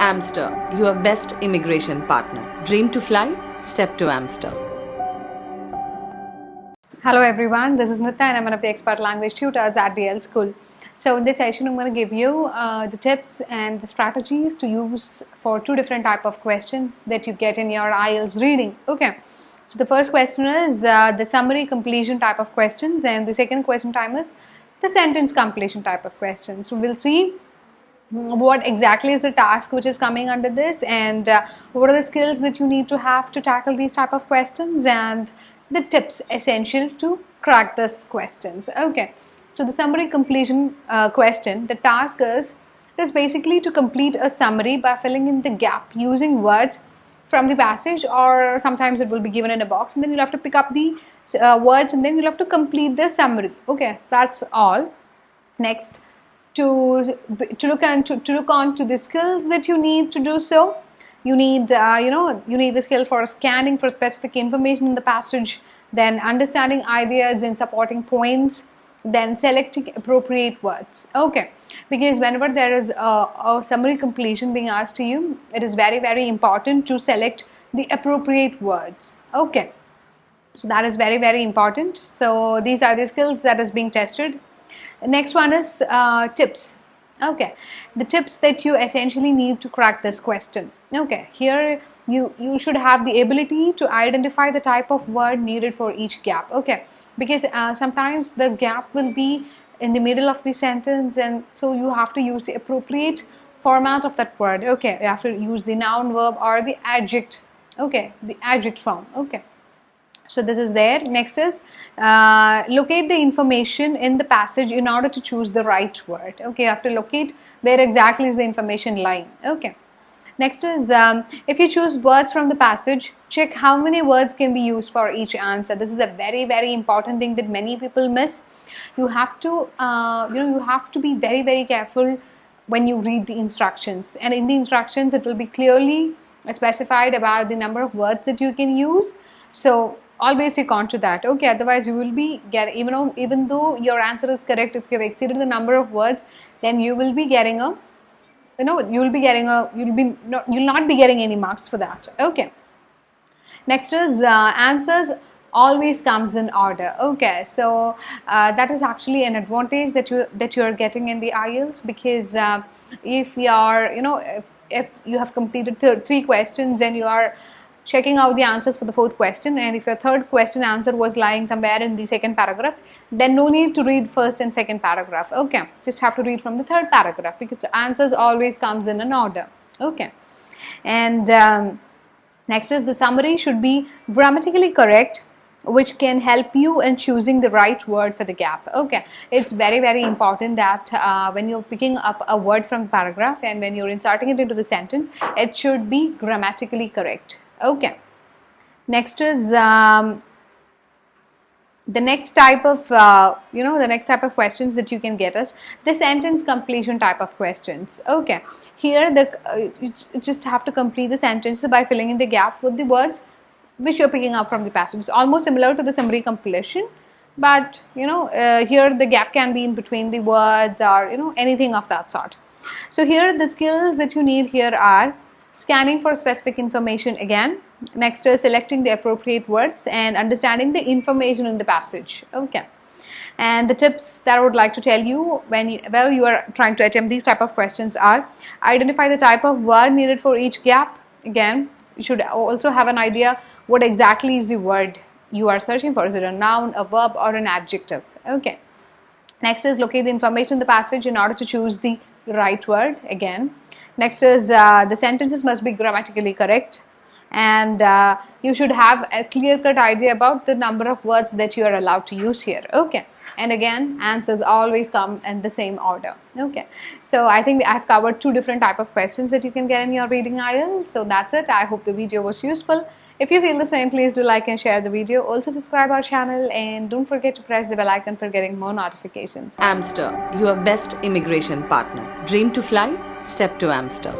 Amster, your best immigration partner. Dream to fly? Step to Amster. Hello everyone, this is Nitya and I'm one of the expert language tutors at Dlschool. So in this session I'm going to give you the tips and the strategies to use for two different type of questions that you get in your IELTS reading. Okay, so the first question is the summary completion type of questions, and the second question time is the sentence completion type of questions. So we'll see what exactly is the task which is coming under this, and what are the skills that you need to have to tackle these type of questions, and the tips essential to crack these questions. Okay, so the summary completion question, the task is basically to complete a summary by filling in the gap using words from the passage, or sometimes it will be given in a box and then you'll have to pick up the words and then you'll have to complete the summary. Okay, that's all. Next, to look on to the skills that you need to do so. You need you need the skill for scanning for specific information in the passage, then understanding ideas and supporting points, then selecting appropriate words. Okay, because whenever there is a summary completion being asked to you, it is very important to select the appropriate words. Okay, so that is very important. So these are the skills that is being tested. Next one is tips. Okay, the tips that you essentially need to crack this question. Okay, here you should have the ability to identify the type of word needed for each gap. Okay, because sometimes the gap will be in the middle of the sentence, and so you have to use the appropriate format of that word. Okay, you have to use the noun, verb, or the adjective. Okay, the adjective form. Okay, so this is there. Next is locate the information in the passage in order to choose the right word. Okay, you have to locate where exactly is the information lying. Okay, next is if you choose words from the passage, check how many words can be used for each answer. This is a very important thing that many people miss. You have to you have to be very careful when you read the instructions, and in the instructions it will be clearly specified about the number of words that you can use. So always stick on to that. Okay, otherwise you will be even though your answer is correct, if you have exceeded the number of words, then you will be getting a you'll not be getting any marks for that. Okay, next is answers always comes in order. Okay, so that is actually an advantage that you are getting in the IELTS, because if you are if you have completed three questions and you are checking out the answers for the fourth question, and if your third question answer was lying somewhere in the second paragraph, then no need to read first and second paragraph. Okay, just have to read from the third paragraph, because the answers always comes in an order. Okay, and next is the summary should be grammatically correct, which can help you in choosing the right word for the gap. Okay, it's very important that when you're picking up a word from the paragraph and when you're inserting it into the sentence, it should be grammatically correct. Okay, next is the next type of the next type of questions that you can get is the sentence completion type of questions. Okay, here you just have to complete the sentences by filling in the gap with the words which you're picking up from the passage. It's almost similar to the summary completion, but here the gap can be in between the words, or anything of that sort. So here the skills that you need here are scanning for specific information again. Next is selecting the appropriate words and understanding the information in the passage. Okay, and the tips that I would like to tell you when you are trying to attempt these type of questions are: identify the type of word needed for each gap. Again, you should also have an idea what exactly is the word you are searching for. Is it a noun, a verb, or an adjective? Okay, next is locate the information in the passage in order to choose the right word. Again, next is the sentences must be grammatically correct, and you should have a clear-cut idea about the number of words that you are allowed to use here. Okay, and again, answers always come in the same order. Okay, so I think I've covered two different type of questions that you can get in your reading IELTS. So that's it. I hope the video was useful. If you feel the same, please do like and share the video. Also subscribe our channel, and don't forget to press the bell icon for getting more notifications. Amster, your best immigration partner. Dream to fly? Step to Amster.